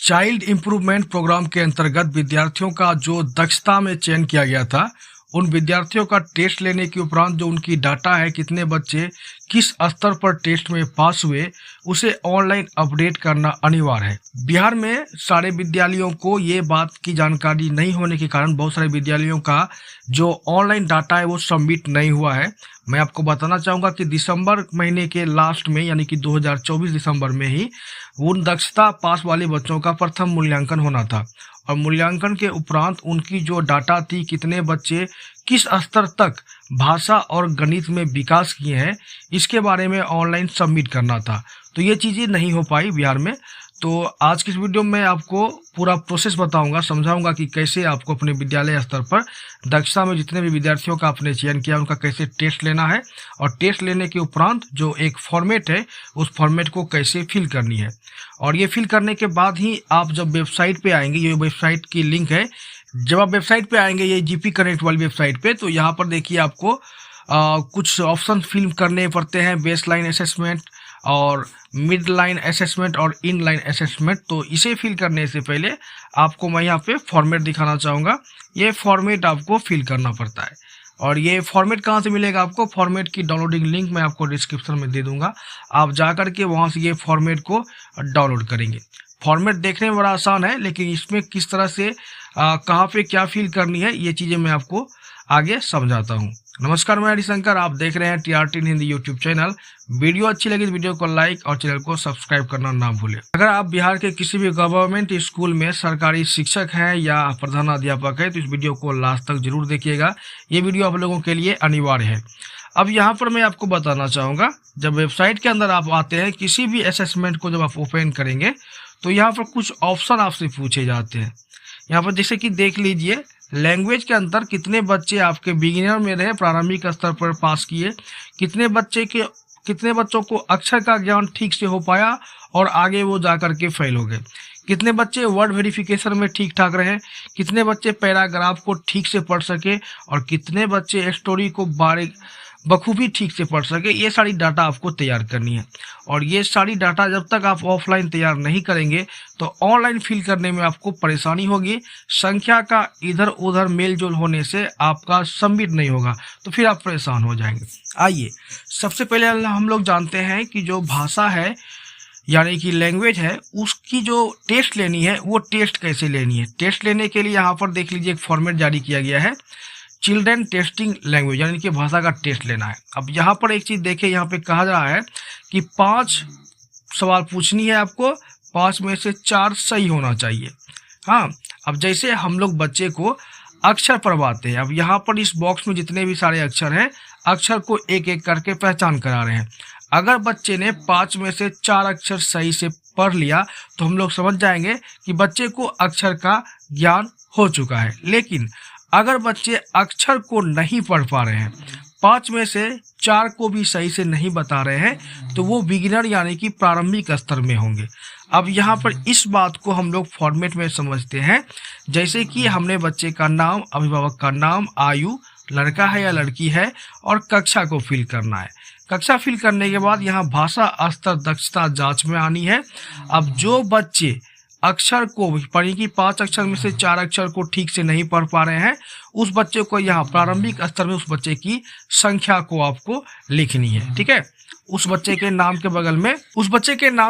Child improvement programme के अंतर्गत विद्यार्थियों का जो दक्षता में चयन किया गया था, उन विद्यार्थियों का टेस्ट लेने के उपरांत जो उनकी डाटा है, कितने बच्चे किस स्तर पर टेस्ट में पास हुए, उसे ऑनलाइन अपडेट करना अनिवार्य है। बिहार में सारे विद्यालयों को ये बात की जानकारी नहीं होने के कारण बहुत सारे विद्यालयों का जो ऑनलाइन डाटा है वो सबमिट नहीं हुआ है। मैं आपको बताना चाहूँगा कि दिसंबर महीने के लास्ट में यानी कि 2024 दिसंबर में ही उन दक्षता पास वाले बच्चों का प्रथम मूल्यांकन होना था और मूल्यांकन के उपरांत उनकी जो डाटा थी, कितने बच्चे किस स्तर तक भाषा और गणित में विकास किए हैं, इसके बारे में ऑनलाइन सबमिट करना था। तो ये चीज़ें नहीं हो पाई बिहार में। तो आज की इस वीडियो में आपको पूरा प्रोसेस बताऊंगा, समझाऊंगा कि कैसे आपको अपने विद्यालय स्तर पर दक्षता में जितने भी विद्यार्थियों का आपने चयन किया उनका कैसे टेस्ट लेना है और टेस्ट लेने के उपरांत जो एक फॉर्मेट है उस फॉर्मेट को कैसे फिल करनी है। और ये फिल करने के बाद ही आप जब वेबसाइट पे आएंगे, ये वेबसाइट की लिंक है, जब आप वेबसाइट पे आएंगे ये जीपी कनेक्ट वाली वेबसाइट पे, तो यहाँ पर देखिए आपको कुछ ऑप्शन फिल करने पड़ते हैं, बेस लाइन असेसमेंट और मिड लाइन असेसमेंट और इन लाइन असेसमेंट। तो इसे फिल करने से पहले आपको मैं यहाँ पे फॉर्मेट दिखाना चाहूँगा। ये फॉर्मेट आपको फिल करना पड़ता है और ये फॉर्मेट कहाँ से मिलेगा आपको, फॉर्मेट की डाउनलोडिंग लिंक मैं आपको डिस्क्रिप्शन में दे दूंगा। आप जाकर के वहाँ से ये फॉर्मेट को डाउनलोड करेंगे। फॉर्मेट देखने में बड़ा आसान है, लेकिन इसमें किस तरह से कहाँ पे क्या फिल करनी है ये चीज़ें मैं आपको आगे समझाता हूँ। नमस्कार, मैं हरिशंकर, आप देख रहे हैं TRT Hindi YouTube channel. Video अच्छी लगी तो वीडियो को लाइक और चैनल को सब्सक्राइब करना ना भूलें। अगर आप बिहार के किसी भी गवर्नमेंट स्कूल में सरकारी शिक्षक हैं या प्रधानाध्यापक है तो इस वीडियो को लास्ट तक जरूर देखिएगा। ये वीडियो आप लोगों के लिए अनिवार्य है। अब यहाँ पर मैं आपको बताना चाहूँगा, जब वेबसाइट के अंदर आप आते हैं, किसी भी असेसमेंट को जब आप ओपन करेंगे तो यहाँ पर कुछ ऑप्शन आपसे पूछे जाते हैं। यहाँ पर जैसे कि देख लीजिए, लैंग्वेज के अंदर कितने बच्चे आपके बिगिनर में रहे, प्रारंभिक स्तर पर पास किए, कितने बच्चों को अक्षर का ज्ञान ठीक से हो पाया और आगे वो जाकर के फेल हो गए, कितने बच्चे वर्ड वेरिफिकेशन में ठीक ठाक रहे, कितने बच्चे पैराग्राफ को ठीक से पढ़ सके और कितने बच्चे स्टोरी को बखूबी ठीक से पढ़ सके। ये सारी डाटा आपको तैयार करनी है और ये सारी डाटा जब तक आप ऑफलाइन तैयार नहीं करेंगे तो ऑनलाइन फिल करने में आपको परेशानी होगी। संख्या का इधर उधर मेल जोल होने से आपका सबमिट नहीं होगा, तो फिर आप परेशान हो जाएंगे। आइए, सबसे पहले हम लोग जानते हैं कि जो भाषा है यानी कि लैंग्वेज है, उसकी जो टेस्ट लेनी है वो टेस्ट कैसे लेनी है। टेस्ट लेने के लिए यहाँ पर देख लीजिए एक फॉर्मेट जारी किया गया है, चिल्ड्रन टेस्टिंग लैंग्वेज, यानी कि भाषा का टेस्ट लेना है। अब यहाँ पर एक चीज़ देखिए, यहाँ पे कहा जा रहा है कि 5 सवाल पूछनी है आपको, 5 में से 4 सही होना चाहिए। हाँ, अब जैसे हम लोग बच्चे को अक्षर पढ़वाते हैं, अब यहाँ पर इस बॉक्स में जितने भी सारे अक्षर हैं, अक्षर को एक एक करके पहचान करा रहे हैं। अगर बच्चे ने 5 में से 4 अक्षर सही से पढ़ लिया तो हम लोग समझ जाएंगे कि बच्चे को अक्षर का ज्ञान हो चुका है। लेकिन अगर बच्चे अक्षर को नहीं पढ़ पा रहे हैं, 5 में से 4 को भी सही से नहीं बता रहे हैं, तो वो बिगिनर यानी कि प्रारंभिक स्तर में होंगे। अब यहाँ पर इस बात को हम लोग फॉर्मेट में समझते हैं, जैसे कि हमने बच्चे का नाम, अभिभावक का नाम, आयु, लड़का है या लड़की है और कक्षा को फिल करना है। कक्षा फिल करने के बाद यहाँ भाषा स्तर दक्षता जांच में आनी है। अब जो बच्चे अक्षर को पढ़ी कि 5 अक्षर में से 4 अक्षर को ठीक से नहीं पढ़ पा रहे हैं, उस बच्चे को यहाँ प्रारंभिक स्तर में उस बच्चे की संख्या को आपको लिखनी है। ठीक है, उस बच्चे के नाम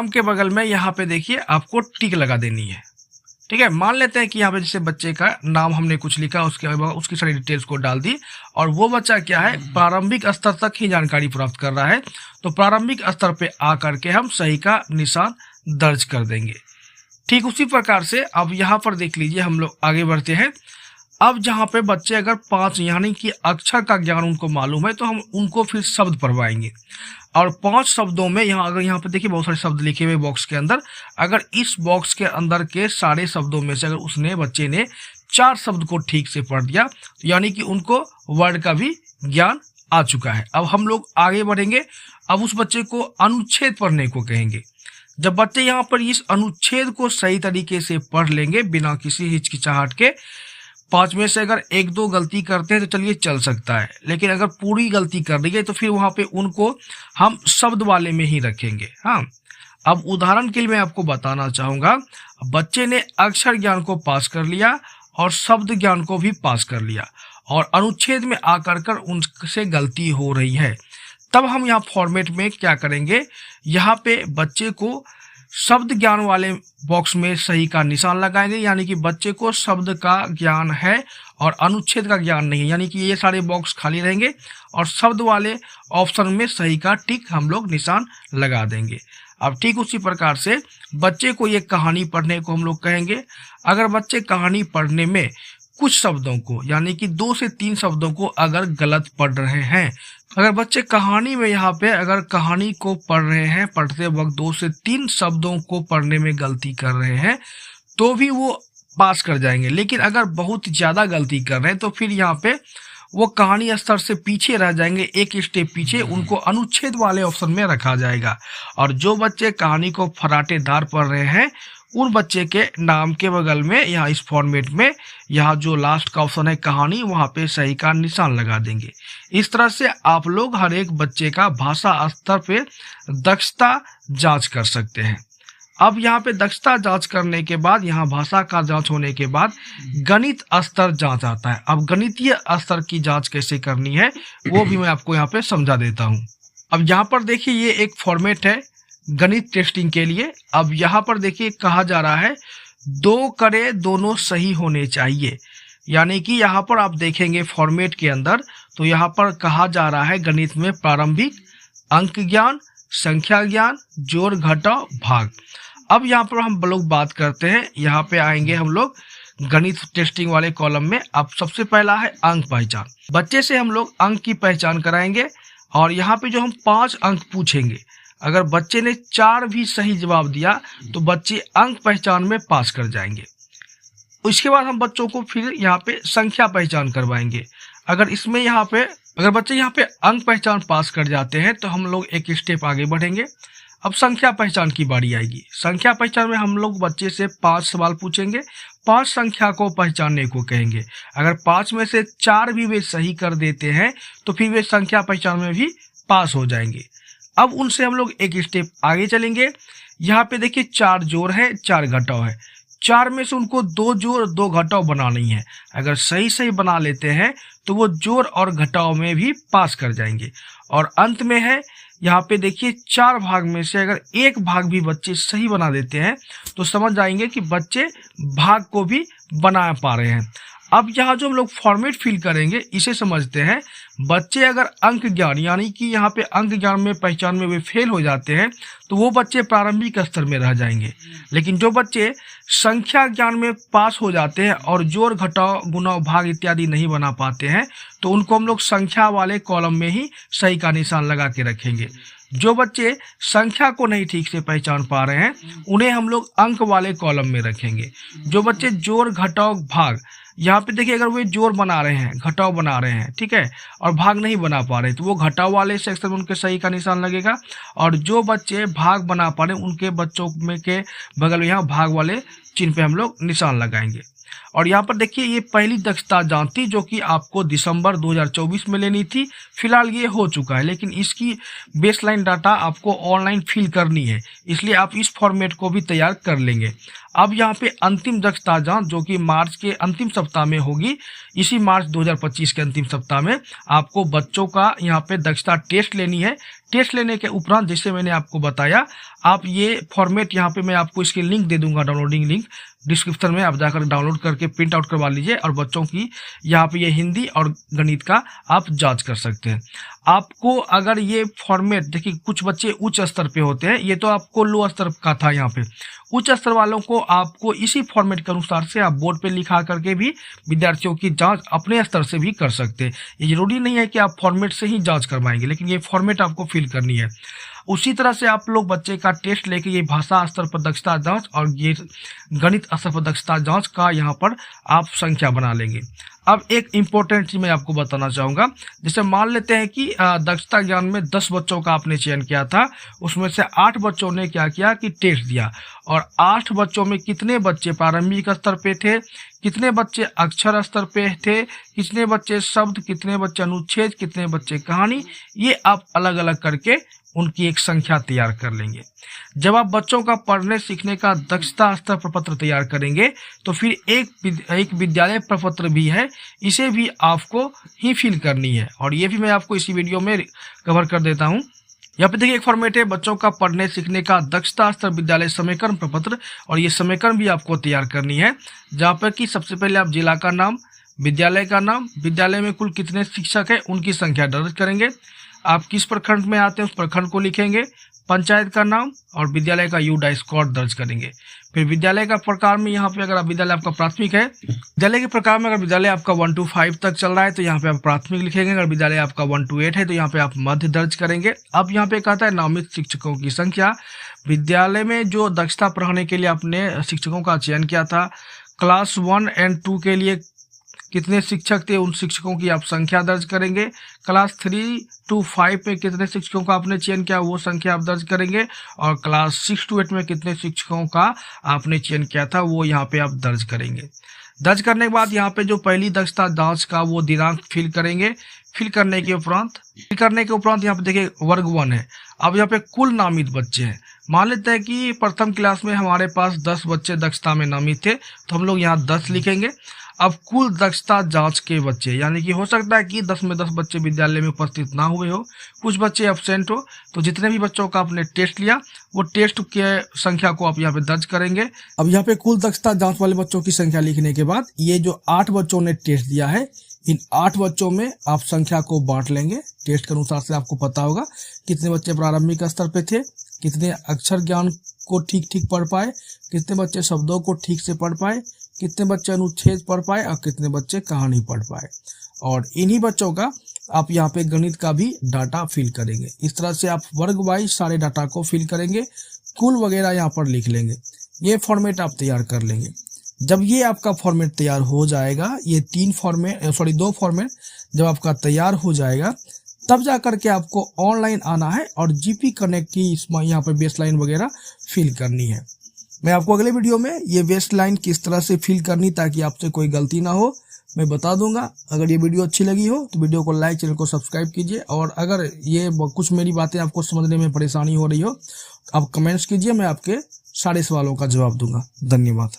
के बगल में यहाँ पे देखिए आपको टिक लगा देनी है। ठीक है, मान लेते हैं कि यहाँ पे जैसे बच्चे का नाम हमने कुछ लिखा, उसकी सारी डिटेल्स को डाल दी और वो बच्चा क्या है, प्रारंभिक स्तर तक ही जानकारी प्राप्त कर रहा है, तो प्रारंभिक स्तर पे आकर के हम सही का निशान दर्ज कर देंगे। ठीक उसी प्रकार से अब यहाँ पर देख लीजिए, हम लोग आगे बढ़ते हैं। अब जहाँ पे बच्चे अगर 5 यानी कि अक्षर का ज्ञान उनको मालूम है तो हम उनको फिर शब्द पढ़वाएंगे और 5 शब्दों में यहाँ पे देखिए बहुत सारे शब्द लिखे हुए बॉक्स के अंदर। अगर इस बॉक्स के अंदर के सारे शब्दों में से अगर बच्चे ने 4 शब्द को ठीक से पढ़ दिया तो यानी कि उनको वर्ड का भी ज्ञान आ चुका है। अब हम लोग आगे बढ़ेंगे। अब उस बच्चे को अनुच्छेद पढ़ने को कहेंगे। जब बच्चे यहाँ पर इस अनुच्छेद को सही तरीके से पढ़ लेंगे बिना किसी हिचकिचाहट के, 5 में से अगर 1-2 गलती करते हैं तो चलिए चल सकता है, लेकिन अगर पूरी गलती कर दी है तो फिर वहाँ पे उनको हम शब्द वाले में ही रखेंगे। हाँ, अब उदाहरण के लिए मैं आपको बताना चाहूंगा, बच्चे ने अक्षर ज्ञान को पास कर लिया और शब्द ज्ञान को भी पास कर लिया और अनुच्छेद में आकर कर उनसे गलती हो रही है। तब हम यहाँ फॉर्मेट में क्या करेंगे, यहाँ पे बच्चे को शब्द ज्ञान वाले बॉक्स में सही का निशान लगाएंगे, यानी कि बच्चे को शब्द का ज्ञान है और अनुच्छेद का ज्ञान नहीं है, यानी कि ये सारे बॉक्स खाली रहेंगे और शब्द वाले ऑप्शन में सही का टिक हम लोग निशान लगा देंगे। अब ठीक उसी प्रकार से बच्चे को ये कहानी पढ़ने को हम लोग कहेंगे। अगर बच्चे कहानी पढ़ने में कुछ शब्दों को, यानी कि 2 से 3 शब्दों को अगर गलत पढ़ रहे हैं, अगर बच्चे कहानी में यहाँ पे अगर कहानी को पढ़ रहे हैं, पढ़ते वक्त 2 से 3 शब्दों को पढ़ने में गलती कर रहे हैं, तो भी वो पास कर जाएंगे। लेकिन अगर बहुत ज़्यादा गलती कर रहे हैं तो फिर यहाँ पे वो कहानी स्तर से पीछे रह जाएंगे, एक स्टेप पीछे, उनको अनुच्छेद वाले ऑप्शन में रखा जाएगा। और जो बच्चे कहानी को फराटेदार पढ़ रहे हैं, उन बच्चे के नाम के बगल में यहाँ इस फॉर्मेट में यहाँ जो लास्ट का ऑप्शन है कहानी, वहाँ पे सही का निशान लगा देंगे। इस तरह से आप लोग हर एक बच्चे का भाषा स्तर पे दक्षता जांच कर सकते हैं। अब यहाँ पे दक्षता जांच करने के बाद, यहाँ भाषा का जांच होने के बाद गणित स्तर जांच आता है। अब गणितीय स्तर की जांच कैसे करनी है वो भी मैं आपको यहाँ पे समझा देता हूँ। अब यहाँ पर देखिए, ये एक फॉर्मेट है गणित टेस्टिंग के लिए। अब यहाँ पर देखिए कहा जा रहा है 2 करे दोनों सही होने चाहिए, यानी कि यहाँ पर आप देखेंगे फॉर्मेट के अंदर, तो यहाँ पर कहा जा रहा है गणित में प्रारंभिक अंक ज्ञान, संख्या ज्ञान, जोड़ घटाव भाग। अब यहाँ पर हम लोग बात करते हैं, यहाँ पे आएंगे हम लोग गणित टेस्टिंग वाले कॉलम में। अब सबसे पहला है अंक पहचान। बच्चे से हम लोग अंक की पहचान कराएंगे और यहाँ पे जो हम 5 अंक पूछेंगे, अगर बच्चे ने 4 भी सही जवाब दिया तो बच्चे अंक पहचान में पास कर जाएंगे। उसके बाद हम बच्चों को फिर यहाँ पे संख्या पहचान करवाएंगे। अगर बच्चे यहाँ पे अंक पहचान पास कर जाते हैं तो हम लोग एक स्टेप आगे बढ़ेंगे। अब संख्या पहचान की बारी आएगी। संख्या पहचान में हम लोग बच्चे से 5 सवाल पूछेंगे, 5 संख्या को पहचानने को कहेंगे। अगर 5 में से 4 भी वे सही कर देते हैं तो फिर वे संख्या पहचान में भी पास हो जाएंगे। अब उनसे हम लोग एक स्टेप आगे चलेंगे। यहाँ पे देखिए 4 जोड़ है, 4 घटाव है। 4 में से उनको 2 जोड़ 2 घटाव बनानी है। अगर सही बना लेते हैं तो वो जोड़ और घटाव में भी पास कर जाएंगे। और अंत में है, यहाँ पे देखिए 4 भाग में से अगर 1 भाग भी बच्चे सही बना देते हैं तो समझ जाएंगे कि बच्चे भाग को भी बना पा रहे हैं। अब यहाँ जो हम लोग फॉर्मेट फिल करेंगे इसे समझते हैं। बच्चे अगर अंक ज्ञान, यानी कि यहाँ पे अंक ज्ञान में पहचान में वे फेल हो जाते हैं तो वो बच्चे प्रारंभिक स्तर में रह जाएंगे। लेकिन जो बच्चे संख्या ज्ञान में पास हो जाते हैं और जोड़ घटाव गुणा भाग इत्यादि नहीं बना पाते हैं तो उनको हम लोग संख्या वाले कॉलम में ही सही का निशान लगा के रखेंगे। जो बच्चे संख्या को नहीं ठीक से पहचान पा रहे हैं उन्हें हम लोग अंक वाले कॉलम में रखेंगे। जो बच्चे जोड़ घटाव भाग, यहाँ पे देखिए अगर वे जोड़ बना रहे हैं, घटाव बना रहे हैं, ठीक है, और भाग नहीं बना पा रहे तो वो घटाव वाले सेक्शन में उनके सही का निशान लगेगा। और जो बच्चे भाग बना पा रहे उनके बच्चों में के बगल में यहाँ भाग वाले चिन्ह पे हम लोग निशान लगाएंगे। और यहाँ पर देखिए ये पहली दक्षता जांच थी जो कि आपको दिसंबर 2024 में लेनी थी। फिलहाल ये हो चुका है, लेकिन इसकी बेसलाइन डाटा आपको ऑनलाइन फिल करनी है, इसलिए आप इस फॉर्मेट को भी तैयार कर लेंगे। अब यहाँ पे अंतिम दक्षता जांच जो कि मार्च के अंतिम सप्ताह में होगी, इसी मार्च 2025 के अंतिम सप्ताह में आपको बच्चों का यहाँ पे दक्षता टेस्ट लेनी है। टेस्ट लेने के उपरांत जैसे मैंने आपको बताया, आप ये फॉर्मेट यहाँ पे मैं आपको इसकी लिंक दे दूंगा, डाउनलोडिंग लिंक डिस्क्रिप्शन में, आप जाकर डाउनलोड करके प्रिंट आउट करवा लीजिए और बच्चों की यहाँ पे ये हिंदी और गणित का आप जांच कर सकते हैं। आपको अगर ये फॉर्मेट, देखिए कुछ बच्चे उच्च स्तर पे होते हैं, ये तो आपको लो स्तर का था, यहाँ पे उच्च स्तर वालों को आपको इसी फॉर्मेट के अनुसार से आप बोर्ड पे लिखा करके भी विद्यार्थियों की जांच अपने स्तर से भी कर सकते हैं। ये जरूरी नहीं है कि आप फॉर्मेट से ही जांच करवाएंगे, लेकिन ये फॉर्मेट आपको फिल करनी है। उसी तरह से आप लोग बच्चे का टेस्ट लेके ये भाषा स्तर पर दक्षता जांच और ये गणित स्तर पर दक्षता जांच का यहाँ पर आप संख्या बना लेंगे। अब एक इम्पोर्टेंट चीज मैं आपको बताना चाहूँगा, जैसे मान लेते हैं कि दक्षता ज्ञान में 10 बच्चों का आपने चयन किया था, उसमें से 8 बच्चों ने क्या किया कि टेस्ट दिया, और 8 बच्चों में कितने बच्चे प्रारंभिक स्तर पे थे, कितने बच्चे अक्षर स्तर पे थे, कितने बच्चे शब्द, कितने बच्चे अनुच्छेद, कितने बच्चे कहानी, ये आप अलग अलग करके उनकी एक संख्या तैयार कर लेंगे। जब आप बच्चों का पढ़ने सीखने का दक्षता स्तर प्रपत्र तैयार करेंगे तो फिर एक विद्यालय प्रपत्र भी है, इसे भी आपको ही फिल करनी है और ये भी मैं आपको इसी वीडियो में कवर कर देता हूँ। यहाँ पे देखिए एक फॉर्मेट है बच्चों का पढ़ने सीखने का दक्षता स्तर विद्यालय समीकरण प्रपत्र और ये समीकरण भी आपको तैयार करनी है, जहाँ पर कि सबसे पहले आप जिला का नाम, विद्यालय का नाम, विद्यालय में कुल कितने शिक्षक हैं उनकी संख्या दर्ज करेंगे, आप किस प्रखंड में आते हैं उस प्रखंड को लिखेंगे, पंचायत का नाम और विद्यालय का यूडाइस कोड दर्ज करेंगे। फिर विद्यालय का प्रकार में यहाँ पे अगर आप विद्यालय आपका प्राथमिक है, विद्यालय के प्रकार में अगर विद्यालय आपका 1 to 5 तक चल रहा है तो यहाँ पे आप प्राथमिक लिखेंगे, अगर विद्यालय आपका 1 to 8 है तो यहाँ पे आप मध्य दर्ज करेंगे। अब यहाँ पे कहता है नामित शिक्षकों की संख्या। विद्यालय में जो दक्षता पढ़ाने के लिए आपने शिक्षकों का चयन किया था, क्लास 1 और 2 के लिए कितने शिक्षक थे उन शिक्षकों की आप संख्या दर्ज करेंगे। क्लास 3 to 5 में कितने शिक्षकों का आपने चयन किया वो संख्या आप दर्ज करेंगे और क्लास 6 to 8 में कितने शिक्षकों का आपने चयन किया था वो यहाँ पे आप दर्ज करेंगे। दर्ज करने के बाद यहाँ पे जो पहली दक्षता जांच का वो दिनांक फिल करेंगे। फिल करने के उपरांत यहाँ पे देखिए वर्ग 1 है। अब यहाँ पे कुल नामित बच्चे हैं। मान लेते हैं कि प्रथम क्लास में हमारे पास 10 बच्चे दक्षता में नामित थे तो हम लोग यहाँ 10 लिखेंगे। अब कुल दक्षता जांच के बच्चे, यानी कि हो सकता है कि 10 में 10 बच्चे विद्यालय में उपस्थित ना हुए हो, कुछ बच्चे एब्सेंट हो, तो जितने भी बच्चों का आपने टेस्ट लिया वो टेस्ट के संख्या को आप यहाँ पे दर्ज करेंगे। अब यहाँ पे कुल दक्षता जांच वाले बच्चों की संख्या लिखने के बाद ये जो 8 बच्चों ने टेस्ट दिया है, इन 8 बच्चों में आप संख्या को बांट लेंगे। टेस्ट के अनुसार से आपको पता होगा कितने बच्चे प्रारंभिक स्तर पे थे, कितने अक्षर ज्ञान को ठीक पढ़ पाए, कितने बच्चे शब्दों को ठीक से पढ़ पाए, कितने बच्चे अनुच्छेद पढ़ पाए और कितने बच्चे कहानी पढ़ पाए। और इन्हीं बच्चों का आप यहाँ पे गणित का भी डाटा फिल करेंगे। इस तरह से आप वर्ग वाइज सारे डाटा को फिल करेंगे, कुल वगैरह यहाँ पर लिख लेंगे। ये फॉर्मेट आप तैयार कर लेंगे। जब ये आपका फॉर्मेट तैयार हो जाएगा, ये 2 फॉर्मेट जब आपका तैयार हो जाएगा तब जा करके आपको ऑनलाइन आना है और जीपी कनेक्ट की यहाँ पे बेसलाइन वगैरह फिल करनी है। मैं आपको अगले वीडियो में ये बेसलाइन किस तरह से फिल करनी ताकि आपसे कोई गलती ना हो मैं बता दूंगा। अगर ये वीडियो अच्छी लगी हो तो वीडियो को लाइक, चैनल को सब्सक्राइब कीजिए और अगर ये कुछ मेरी बातें आपको समझने में परेशानी हो रही हो आप कमेंट्स कीजिए, मैं आपके सारे सवालों का जवाब दूंगा। धन्यवाद।